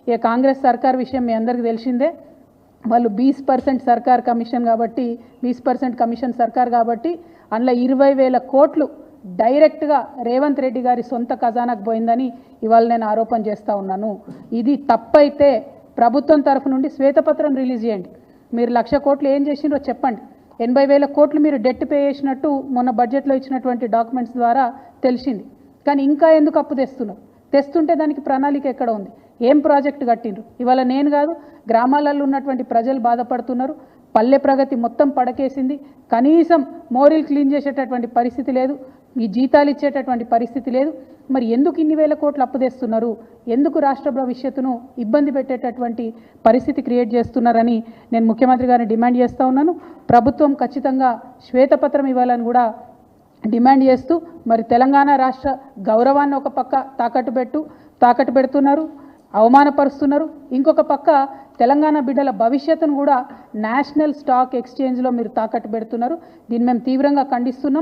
ఇక కాంగ్రెస్ సర్కార్ విషయం మీ అందరికీ తెలిసిందే. వాళ్ళు 20% సర్కార్ కమిషన్ కాబట్టి 20% కమిషన్ సర్కార్ కాబట్టి అందులో 20,000 కోట్లు డైరెక్ట్గా రేవంత్ రెడ్డి గారి సొంత ఖజానాకు పోయిందని ఇవాళ నేను ఆరోపణ చేస్తూ ఉన్నాను. ఇది తప్పైతే ప్రభుత్వం తరఫు నుండి శ్వేతపత్రం రిలీజ్ చేయండి. మీరు 1,00,000 కోట్లు ఏం చేసిండ్రో చెప్పండి. 80,000 కోట్లు మీరు డెట్ పే చేసినట్టు మొన్న బడ్జెట్లో ఇచ్చినటువంటి డాక్యుమెంట్స్ ద్వారా తెలిసింది. కానీ ఇంకా ఎందుకు అప్పు తెస్తున్నారు? తెస్తుంటే దానికి ప్రణాళిక ఎక్కడ ఉంది? ఏం ప్రాజెక్టు కట్టిండ్రు? ఇవాళ నేను కాదు, గ్రామాలలో ఉన్నటువంటి ప్రజలు బాధపడుతున్నారు. పల్లె ప్రగతి మొత్తం పడకేసింది. కనీసం మోరీలు క్లీన్ చేసేటటువంటి పరిస్థితి లేదు, ఈ జీతాలు ఇచ్చేటటువంటి పరిస్థితి లేదు. మరి ఎందుకు ఇన్ని వేల కోట్లు అప్పు తెస్తున్నారు? ఎందుకు రాష్ట్ర భవిష్యత్తును ఇబ్బంది పెట్టేటటువంటి పరిస్థితి క్రియేట్ చేస్తున్నారని నేను ముఖ్యమంత్రి గారిని డిమాండ్ చేస్తూ ఉన్నాను. ప్రభుత్వం ఖచ్చితంగా శ్వేతపత్రం ఇవ్వాలని కూడా డిమాండ్ చేస్తూ, మరి తెలంగాణ రాష్ట్ర గౌరవాన్ని ఒక పక్క తాకట్టు పెడుతున్నారు, అవమానపరుస్తున్నారు. ఇంకొక పక్క తెలంగాణ బిడ్డల భవిష్యత్తును కూడా నేషనల్ స్టాక్ ఎక్స్చేంజ్లో మీరు తాకట్టు పెడుతున్నారు. దీన్ని మేము తీవ్రంగా ఖండిస్తున్నాం.